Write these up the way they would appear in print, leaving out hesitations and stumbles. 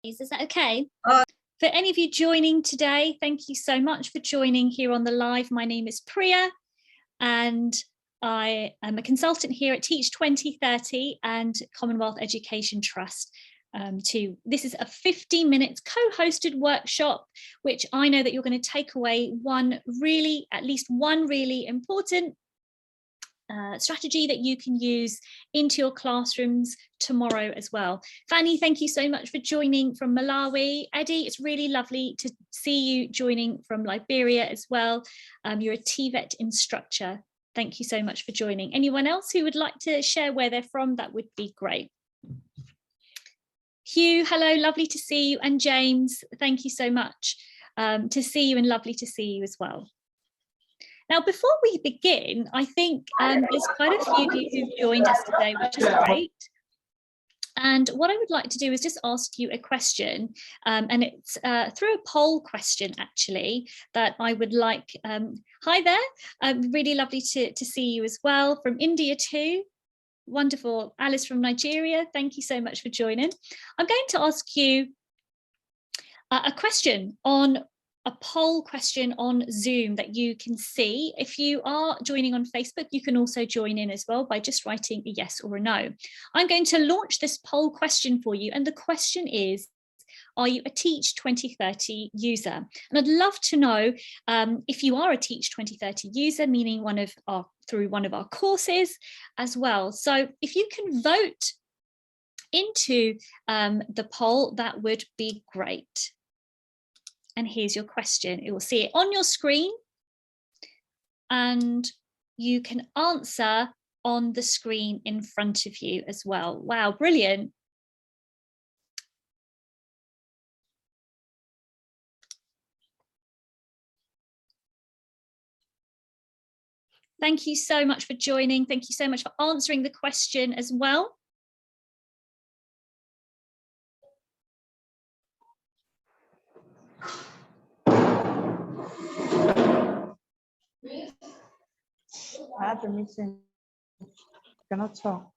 Is that okay? Uh, For any of you joining today, thank you so much for joining here on the live. My name is Priya and I am a consultant here at Teach2030 and Commonwealth Education Trust. This is a 15 minutes co-hosted workshop, which I know that you're going to take away at least one really important strategy that you can use into your classrooms tomorrow as well. Fanny, thank you so much for joining from Malawi. Eddie, it's really lovely to see you joining from Liberia as well. You're a TVET instructor. Thank you so much for joining. Anyone else who would like to share where they're from, that would be great. Hugh, hello, lovely to see you. And James, thank you so much to see you, and lovely to see you as well. Now, before we begin, I think there's quite a few of you who've joined us today, which is great. And what I would like to do is just ask you a question, and it's through a poll question, actually, that I would like. Hi there, really lovely to see you as well, from India too. Wonderful. Alice from Nigeria, thank you so much for joining. I'm going to ask you a question on a poll question on Zoom that you can see. If you are joining on Facebook, you can also join in as well by just writing a yes or a no. I'm going to launch this poll question for you, and the question is, are you a Teach2030 user? And I'd love to know if you are a Teach2030 user, meaning through one of our courses as well. So if you can vote into the poll, that would be great. And here's your question. You will see it on your screen, and you can answer on the screen in front of you as well. Wow, brilliant. Thank you so much for joining. Thank you so much for answering the question as well. I have permission. Cannot talk.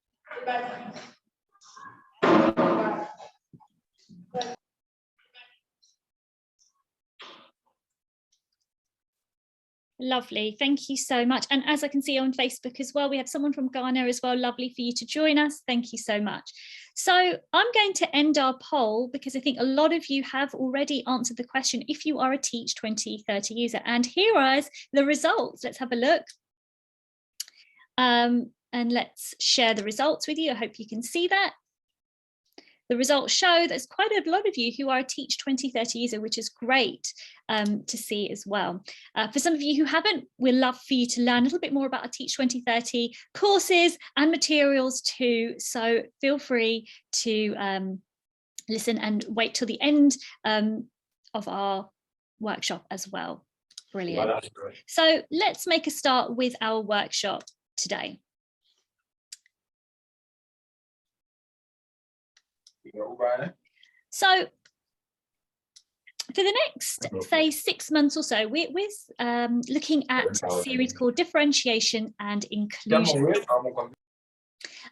Lovely, thank you so much. And as I can see on Facebook as well, we have someone from Ghana as well. Lovely for you to join us. Thank you so much. So I'm going to end our poll because I think a lot of you have already answered the question if you are a Teach2030 user. And here are the results. Let's have a look. And let's share the results with you. I hope you can see that. The results show there's quite a lot of you who are a Teach2030 user, which is great to see as well. For some of you who haven't, we'd love for you to learn a little bit more about our Teach2030 courses and materials too. So feel free to listen and wait till the end of our workshop as well. Brilliant. Well, so let's make a start with our workshop today. So for the next, say, 6 months or so, we're looking at a series called Differentiation and Inclusion.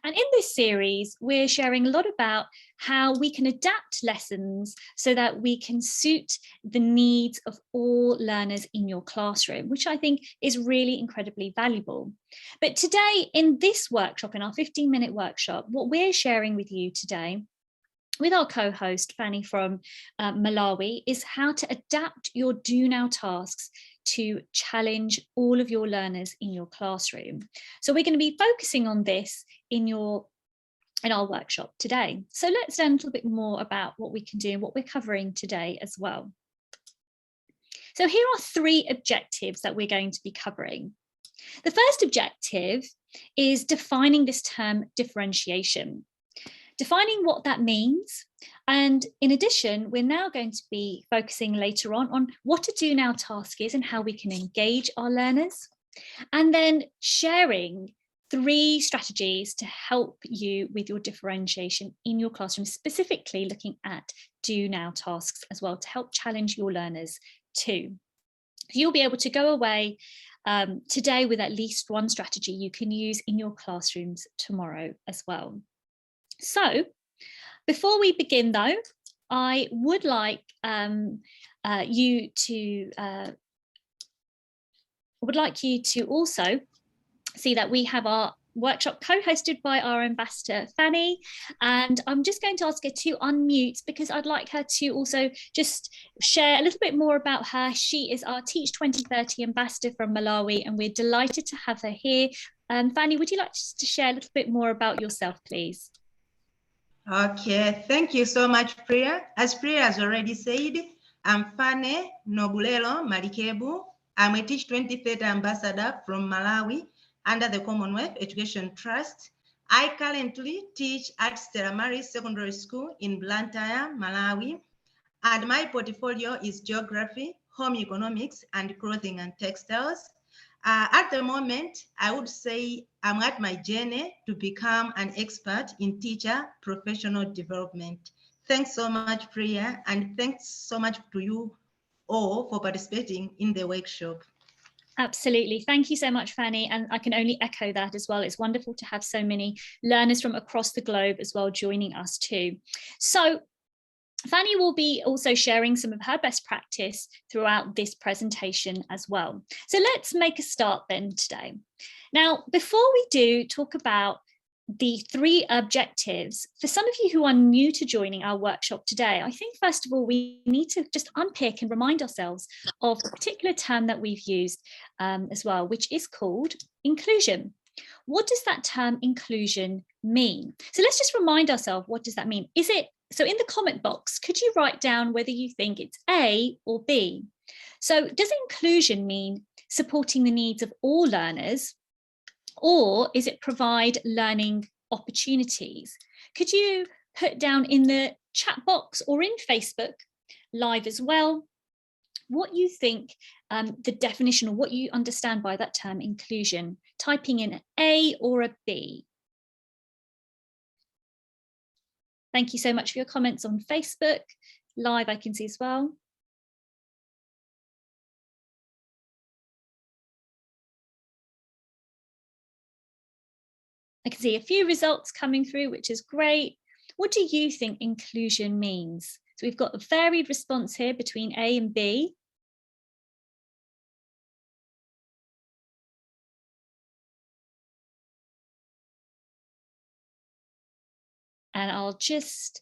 And in this series, we're sharing a lot about how we can adapt lessons so that we can suit the needs of all learners in your classroom, which I think is really incredibly valuable. But today in this workshop, in our 15-minute workshop, what we're sharing with you today with our co-host Fanny from Malawi is how to adapt your do now tasks to challenge all of your learners in your classroom. So we're going to be focusing on this in our workshop today. So let's learn a little bit more about what we can do and what we're covering today as well. So here are 3 objectives that we're going to be covering. The first objective is defining this term differentiation. Defining what that means. And in addition, we're now going to be focusing later on what a do now task is and how we can engage our learners. And then sharing 3 strategies to help you with your differentiation in your classroom, specifically looking at do now tasks as well to help challenge your learners too. You'll be able to go away today with at least one strategy you can use in your classrooms tomorrow as well. So before we begin though, I would like you to also see that we have our workshop co-hosted by our ambassador Fanny, and I'm just going to ask her to unmute because I'd like her to also just share a little bit more about her. She is our Teach 2030 ambassador from Malawi, and we're delighted to have her here. Fanny, would you like to share a little bit more about yourself, please? Okay, thank you so much, Priya. As Priya has already said, I'm Fanny Nobulelo Malikebu. I'm a Teach 2030 ambassador from Malawi under the Commonwealth Education Trust. I currently teach at Stella Maris Secondary School in Blantyre, Malawi, and my portfolio is geography, home economics, and clothing and textiles. At the moment, I would say I'm at my journey to become an expert in teacher professional development. Thanks so much, Priya, and thanks so much to you all for participating in the workshop. Absolutely. Thank you so much, Fanny. And I can only echo that as well. It's wonderful to have so many learners from across the globe as well joining us too. So Fanny will be also sharing some of her best practice throughout this presentation as well. So let's make a start then today. Now, before we do talk about the 3 objectives, for some of you who are new to joining our workshop today, I think first of all, we need to just unpick and remind ourselves of a particular term that we've used as well, which is called inclusion. What does that term inclusion mean? So let's just remind ourselves, what does that mean? So in the comment box, could you write down whether you think it's A or B? So does inclusion mean supporting the needs of all learners, or is it provide learning opportunities? Could you put down in the chat box or in Facebook Live as well what you think the definition or what you understand by that term inclusion, typing in A or a B. Thank you so much for your comments on Facebook Live, I can see as well. I can see a few results coming through, which is great. What do you think inclusion means? So we've got a varied response here between A and B. And I'll just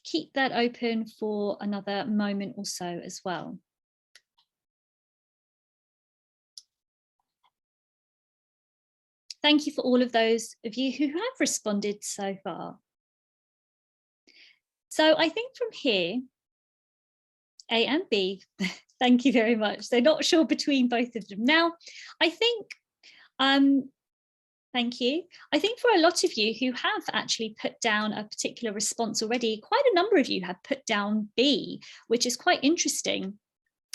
keep that open for another moment or so as well. Thank you for all of those of you who have responded so far. So I think from here, A and B, thank you very much. So not sure between both of them. Now, I think, thank you. I think for a lot of you who have actually put down a particular response already, quite a number of you have put down B, which is quite interesting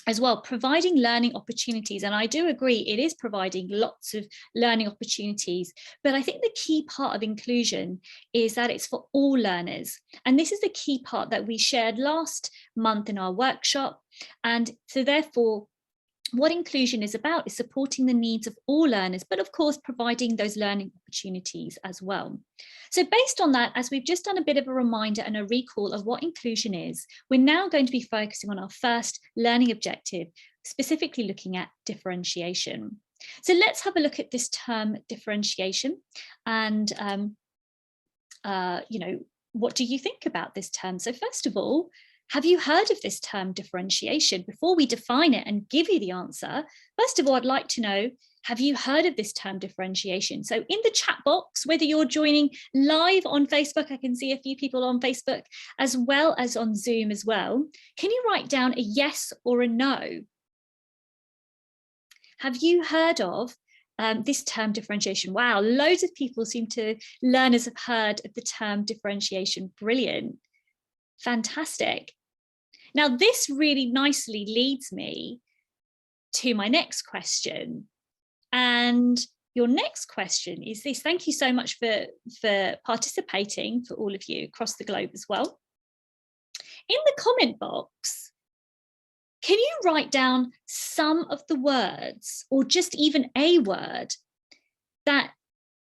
as well, providing learning opportunities. And I do agree, it is providing lots of learning opportunities. But I think the key part of inclusion is that it's for all learners. And this is the key part that we shared last month in our workshop. And so therefore, what inclusion is about is supporting the needs of all learners, but of course, providing those learning opportunities as well. So based on that, as we've just done a bit of a reminder and a recall of what inclusion is, we're now going to be focusing on our first learning objective, specifically looking at differentiation. So let's have a look at this term differentiation and, what do you think about this term? So first of all, have you heard of this term differentiation? Before we define it and give you the answer, first of all, I'd like to know, have you heard of this term differentiation? So in the chat box, whether you're joining live on Facebook, I can see a few people on Facebook, as well as on Zoom as well. Can you write down a yes or a no? Have you heard of this term differentiation? Wow, loads of people learners have heard of the term differentiation. Brilliant, fantastic. Now, this really nicely leads me to my next question. And your next question is this. Thank you so much for participating, for all of you across the globe as well. In the comment box, can you write down some of the words, or just even a word, that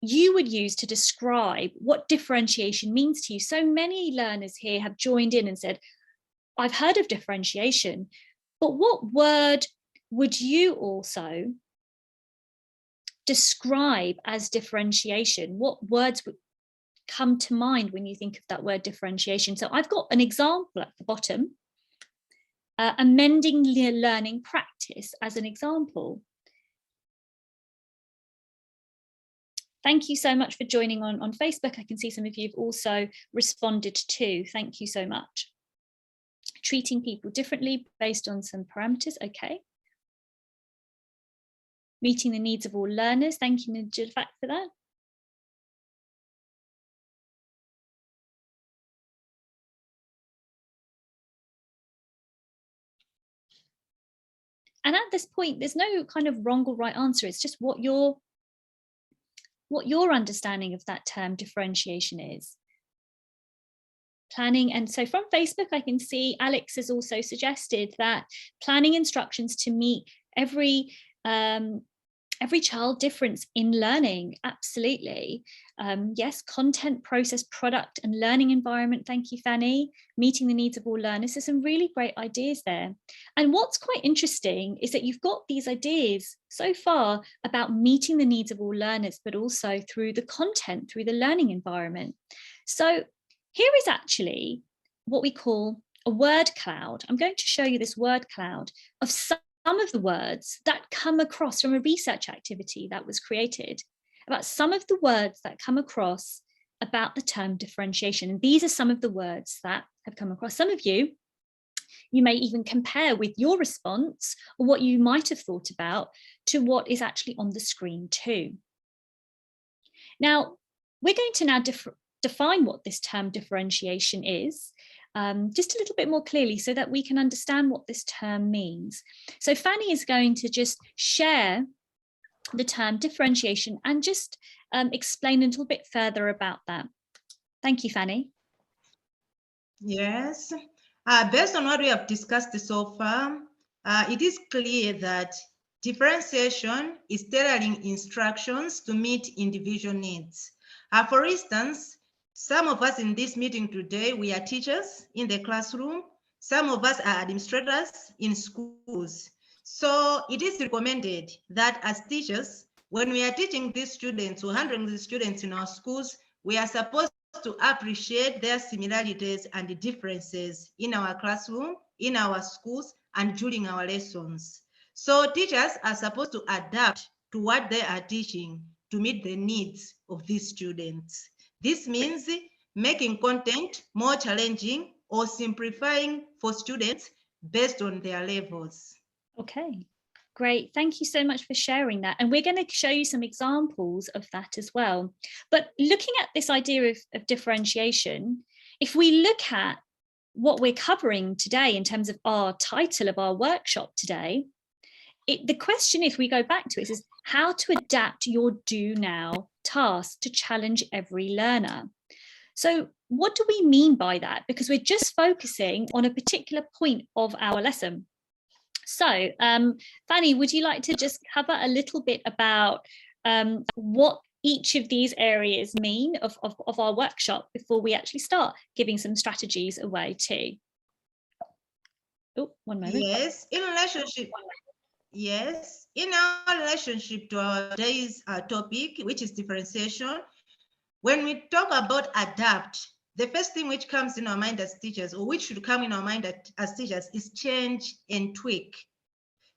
you would use to describe what differentiation means to you? So many learners here have joined in and said, I've heard of differentiation, but what word would you also describe as differentiation? What words would come to mind when you think of that word differentiation? So I've got an example at the bottom, amending learning practice as an example. Thank you so much for joining on Facebook. I can see some of you have also responded too. Thank you so much. Treating people differently based on some parameters. Okay. Meeting the needs of all learners. Thank you, Najat, for that. And at this point, there's no kind of wrong or right answer. It's just what your understanding of that term differentiation is. Planning, and so from Facebook, I can see Alex has also suggested that planning instructions to meet every child difference in learning. Absolutely. Yes, content, process, product, and learning environment. Thank you, Fanny. Meeting the needs of all learners. There's some really great ideas there. And what's quite interesting is that you've got these ideas so far about meeting the needs of all learners, but also through the content, through the learning environment. So here is actually what we call a word cloud. I'm going to show you this word cloud of some of the words that come across from a research activity that was created, about some of the words that come across about the term differentiation. And these are some of the words that have come across. Some of you may even compare with your response or what you might have thought about to what is actually on the screen too. Now, we're going to now define what this term differentiation is, just a little bit more clearly so that we can understand what this term means. So Fanny is going to just share the term differentiation and just explain a little bit further about that. Thank you, Fanny. Yes, based on what we have discussed so far, it is clear that differentiation is tailoring instructions to meet individual needs. For instance, some of us in this meeting today, we are teachers in the classroom. Some of us are administrators in schools. So it is recommended that as teachers, when we are teaching these students or handling these students in our schools, we are supposed to appreciate their similarities and the differences in our classroom, in our schools, and during our lessons. So teachers are supposed to adapt to what they are teaching to meet the needs of these students. This means making content more challenging or simplifying for students based on their levels. Okay, great. Thank you so much for sharing that. And we're going to show you some examples of that as well. But looking at this idea of differentiation, if we look at what we're covering today in terms of our title of our workshop today, the question, if we go back to it, is how to adapt your do now task to challenge every learner. So what do we mean by that? Because we're just focusing on a particular point of our lesson. So Fanny, would you like to just cover a little bit about what each of these areas mean of our workshop before we actually start giving some strategies away too? Oh, one moment. Yes, in relationship. Yes, in our relationship to our today's topic, which is differentiation, when we talk about adapt, the first thing which comes in our mind as teachers, or which should come in our mind as teachers, is change and tweak.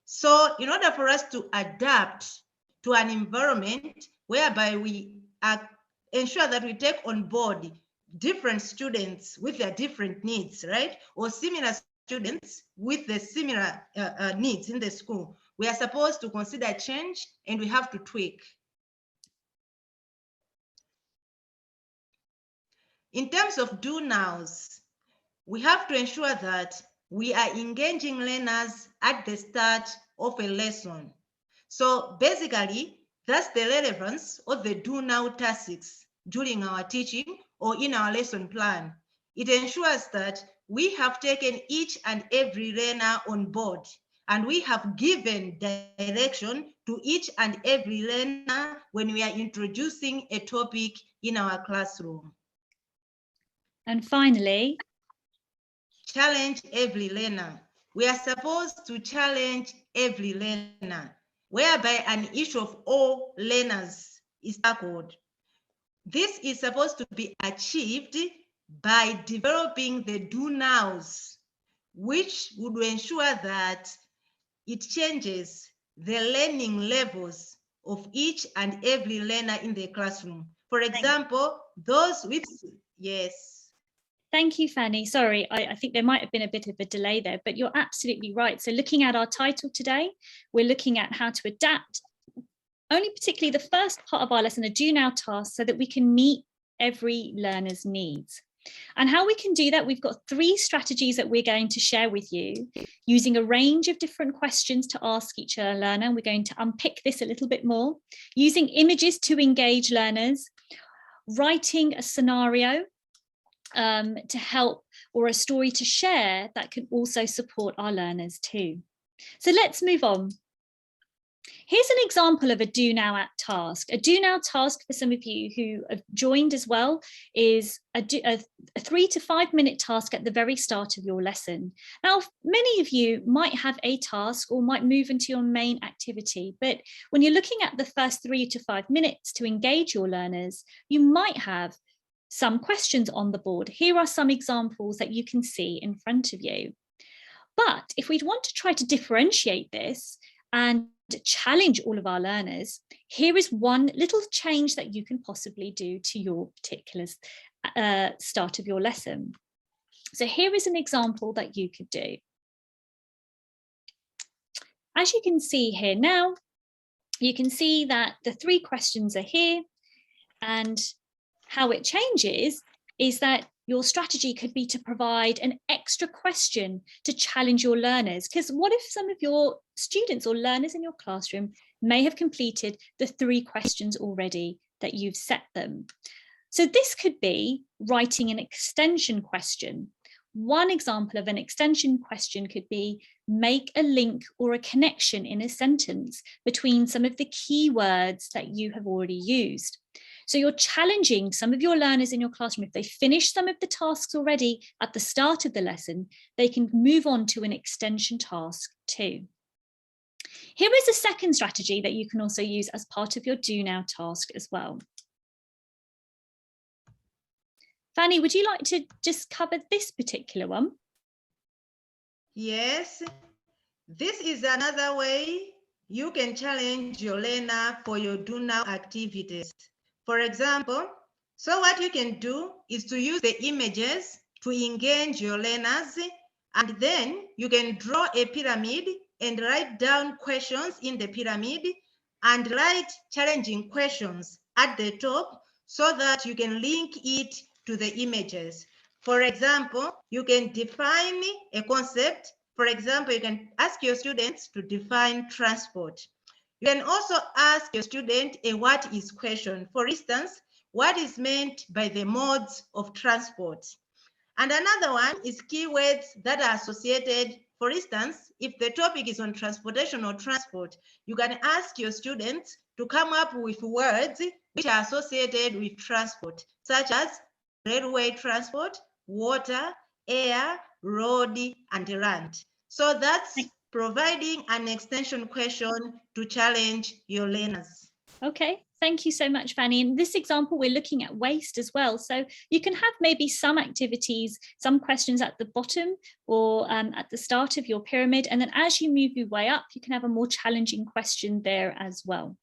So in order for us to adapt to an environment whereby we ensure that we take on board different students with their different needs, right? Or similar students with the similar needs in the school, we are supposed to consider change and we have to tweak. In terms of do nows, we have to ensure that we are engaging learners at the start of a lesson. So basically, that's the relevance of the do now tasks during our teaching or in our lesson plan. It ensures that we have taken each and every learner on board, and we have given direction to each and every learner when we are introducing a topic in our classroom. And finally, challenge every learner. We are supposed to challenge every learner, whereby an issue of all learners is tackled. This is supposed to be achieved by developing the do-nows, which would ensure that it changes the learning levels of each and every learner in the classroom. For example, those with, yes. Thank you, Fanny. Sorry, I think there might have been a bit of a delay there, but you're absolutely right. So looking at our title today, we're looking at how to adapt only particularly the first part of our lesson, a do now task, so that we can meet every learner's needs. And how we can do that, we've got 3 strategies that we're going to share with you using a range of different questions to ask each learner. We're going to unpick this a little bit more, using images to engage learners, writing a scenario to help, or a story to share that can also support our learners too. So let's move on. Here's an example of a do now at task. A do now task, for some of you who have joined as well, is a 3 to 5 minute task at the very start of your lesson. Now, many of you might have a task or might move into your main activity, but when you're looking at the first 3 to 5 minutes to engage your learners, you might have some questions on the board. Here are some examples that you can see in front of you. But if we want to try to differentiate this and challenge all of our learners, here is one little change that you can possibly do to your particular start of your lesson. So here is an example that you could do. As you can see here now, you can see that the 3 questions are here, and how it changes is that your strategy could be to provide an extra question to challenge your learners. Because what if some of your students or learners in your classroom may have completed the 3 questions already that you've set them? So this could be writing an extension question. One example of an extension question could be make a link or a connection in a sentence between some of the keywords that you have already used. So you're challenging some of your learners in your classroom. If they finish some of the tasks already at the start of the lesson, they can move on to an extension task too. Here is a second strategy that you can also use as part of your do now task as well. Fanny, would you like to just cover this particular one? Yes, this is another way you can challenge your learner for your do now activities. For example, so what you can do is to use the images to engage your learners, and then you can draw a pyramid and write down questions in the pyramid and write challenging questions at the top so that you can link it to the images. For example, you can define a concept. For example, you can ask your students to define transport. You can also ask your student a what is question. For instance, what is meant by the modes of transport? And another one is keywords that are associated. For instance, if the topic is on transportation or transport, you can ask your students to come up with words which are associated with transport, such as railway transport, water, air, road, and land. So that's providing an extension question to challenge your learners. Okay, thank you so much, Fanny. In this example, we're looking at waste as well. So you can have maybe some activities, some questions at the bottom or at the start of your pyramid. And then as you move your way up, you can have a more challenging question there as well.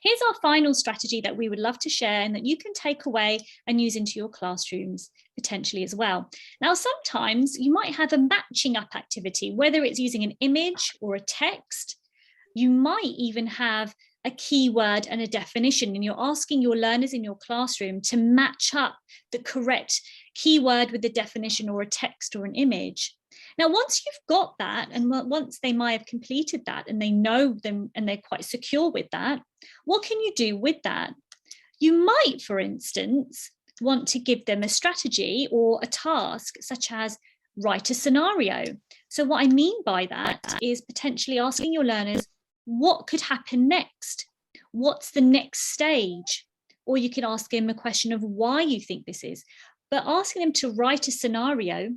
Here's our final strategy that we would love to share and that you can take away and use into your classrooms potentially as well. Now, sometimes you might have a matching up activity, whether it's using an image or a text. You might even have a keyword and a definition, and you're asking your learners in your classroom to match up the correct keyword with the definition or a text or an image. Now, once you've got that, and once they might have completed that and they know them and they're quite secure with that, what can you do with that? You might, for instance, want to give them a strategy or a task such as write a scenario. So what I mean by that is potentially asking your learners, what could happen next? What's the next stage? Or you can ask them a question of why you think this is, but asking them to write a scenario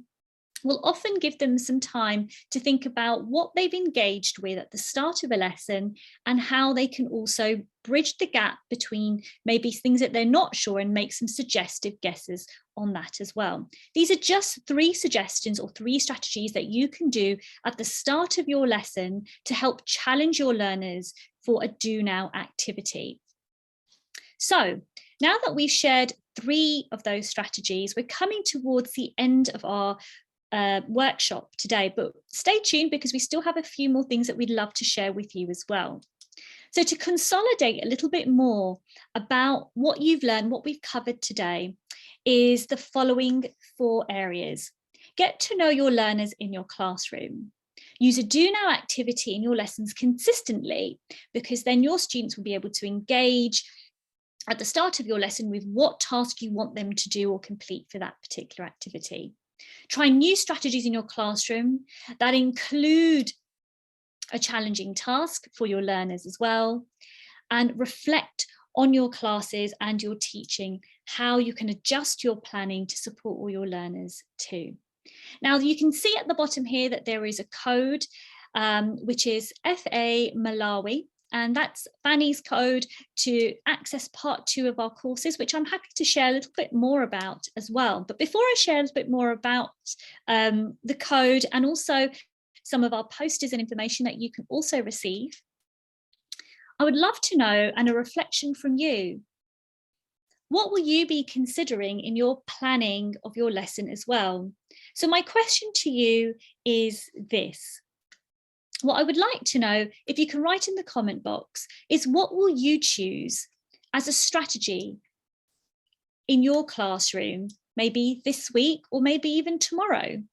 will often give them some time to think about what they've engaged with at the start of a lesson and how they can also bridge the gap between maybe things that they're not sure and make some suggestive guesses on that as well. These are just 3 suggestions or 3 strategies that you can do at the start of your lesson to help challenge your learners for a do now activity. So now that we've shared 3 of those strategies, we're coming towards the end of our workshop today, but stay tuned because we still have a few more things that we'd love to share with you as well. So to consolidate a little bit more about what you've learned, what we've covered today is the following 4 areas. Get to know your learners in your classroom. Use a do now activity in your lessons consistently, because then your students will be able to engage at the start of your lesson with what task you want them to do or complete for that particular activity. Try new strategies in your classroom that include a challenging task for your learners as well, and reflect on your classes and your teaching, how you can adjust your planning to support all your learners too. Now you can see at the bottom here that there is a code which is FA Malawi, and that's Fanny's code to access part 2 of our courses, which I'm happy to share a little bit more about as well. But before I share a little bit more about the code and also some of our posters and information that you can also receive, I would love to know, and a reflection from you, what will you be considering in your planning of your lesson as well? So my question to you is this. What I would like to know, if you can write in the comment box, is what will you choose as a strategy in your classroom, maybe this week or maybe even tomorrow?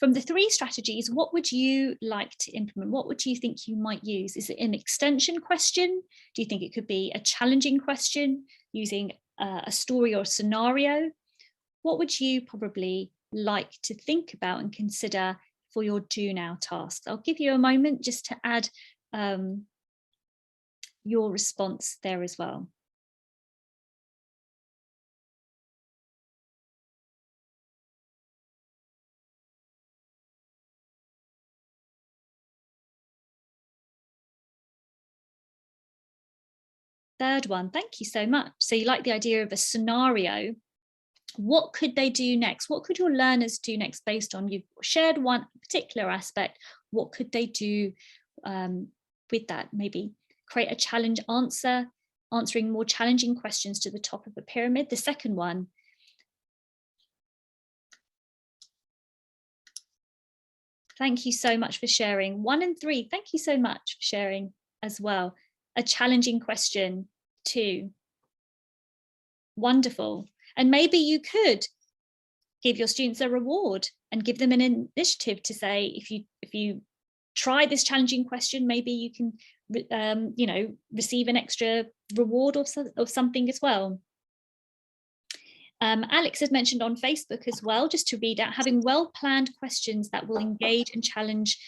From the 3 strategies, what would you like to implement? What would you think you might use? Is it an extension question? Do you think it could be a challenging question using a story or a scenario? What would you probably like to think about and consider for your do now tasks? I'll give you a moment just to add your response there as well. Third one, thank you so much. So you like the idea of a scenario. What could they do next? What could your learners do next based on you've shared one particular aspect? What could they do with that? Maybe create a challenge answer, answering more challenging questions to the top of the pyramid. The second one, thank you so much for sharing. 1 and 3, thank you so much for sharing as well. A challenging question 2. Wonderful. And maybe you could give your students a reward and give them an initiative to say, if you try this challenging question, maybe you can receive an extra reward or something as well. Alex has mentioned on Facebook as well, just to read out, having well-planned questions that will engage and challenge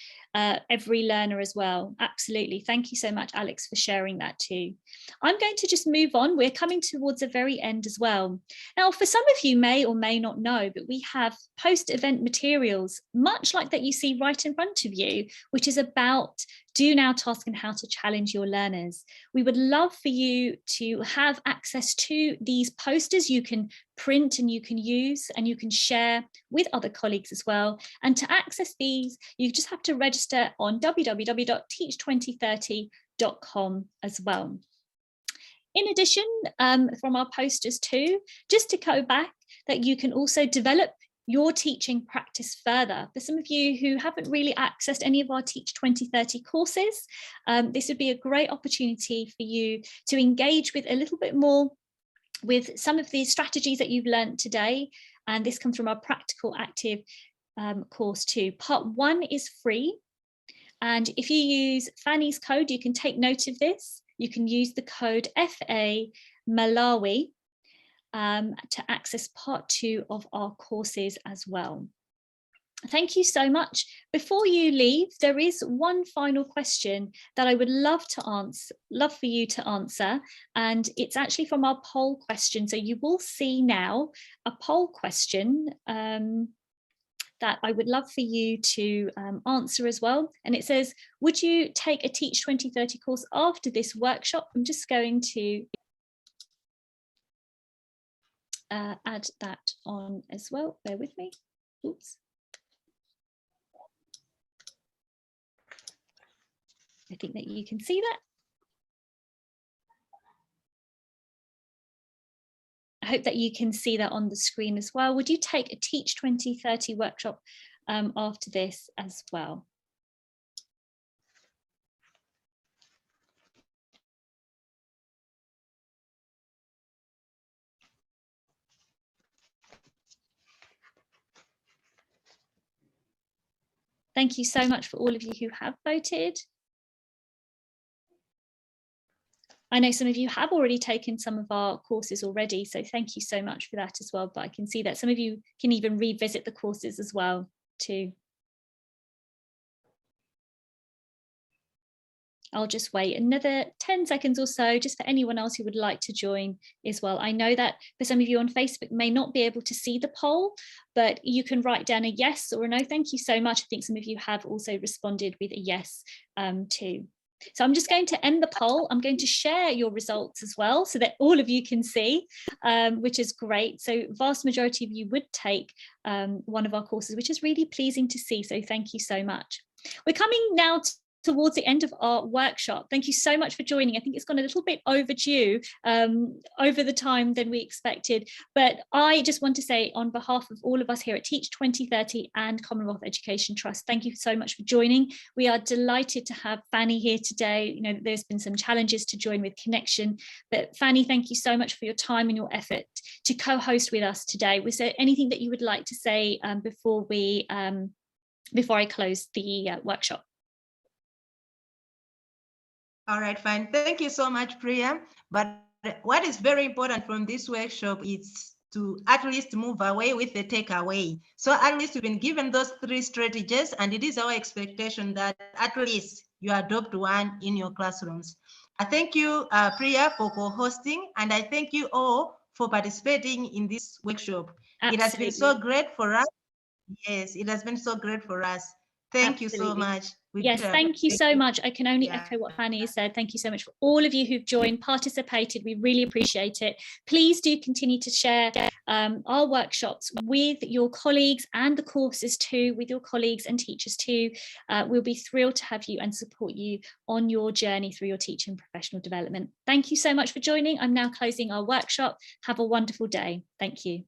every learner as well. Absolutely. Thank you so much, Alex, for sharing that too. I'm going to just move on. We're coming towards the very end as well. Now, for some of you may or may not know, but we have post-event materials, much like that you see right in front of you, which is about do now task and how to challenge your learners. We would love for you to have access to these posters. You can print and you can use and you can share with other colleagues as well. And to access these, you just have to register on www.teach2030.com as well. In addition, from our posters too, just to go back, that you can also develop your teaching practice further. For some of you who haven't really accessed any of our Teach 2030 courses, this would be a great opportunity for you to engage with a little bit more with some of the strategies that you've learned today. And this comes from our practical active course too. Part 1 is free. And if you use Fanny's code, you can take note of this. You can use the code FA Malawi to access part 2 of our courses as well. Thank you so much. Before you leave, there is one final question that I would love for you to answer, and it's actually from our poll question. So you will see now a poll question. that I would love for you to answer as well. And it says, would you take a Teach 2030 course after this workshop? I'm just going to add that on as well. Bear with me. Oops. I think that you can see that. I hope that you can see that on the screen as well. Would you take a Teach 2030 workshop after this as well? Thank you so much for all of you who have voted. I know some of you have already taken some of our courses already, so thank you so much for that as well. But I can see that some of you can even revisit the courses as well too. I'll just wait another 10 seconds or so just for anyone else who would like to join as well. I know that for some of you on Facebook may not be able to see the poll, but you can write down a yes or a no. Thank you so much. I think some of you have also responded with a yes too. So I'm just going to end the poll. I'm going to share your results as well so that all of you can see, which is great. So vast majority of you would take one of our courses, which is really pleasing to see. So thank you so much. We're coming now towards the end of our workshop. Thank you so much for joining. I think it's gone a little bit overdue over the time than we expected, but I just want to say on behalf of all of us here at Teach 2030 and Commonwealth Education Trust, thank you so much for joining. We are delighted to have Fanny here today. You know, there's been some challenges to join with connection, but Fanny, thank you so much for your time and your effort to co-host with us today. Was there anything that you would like to say before I close the workshop? All right, fine. Thank you so much, Priya. But what is very important from this workshop is to at least move away with the takeaway. So at least we've been given those 3 strategies, and it is our expectation that at least you adopt one in your classrooms. I thank you, Priya, for co-hosting, and I thank you all for participating in this workshop. Absolutely. It has been so great for us. Yes, it has been so great for us. Thank you so much. Yes, thank you so much. I can only echo what Fanny has said. Thank you so much for all of you who've joined, participated. We really appreciate it. Please do continue to share our workshops with your colleagues and the courses too, with your colleagues and teachers too. We'll be thrilled to have you and support you on your journey through your teaching and professional development. Thank you so much for joining. I'm now closing our workshop. Have a wonderful day. Thank you.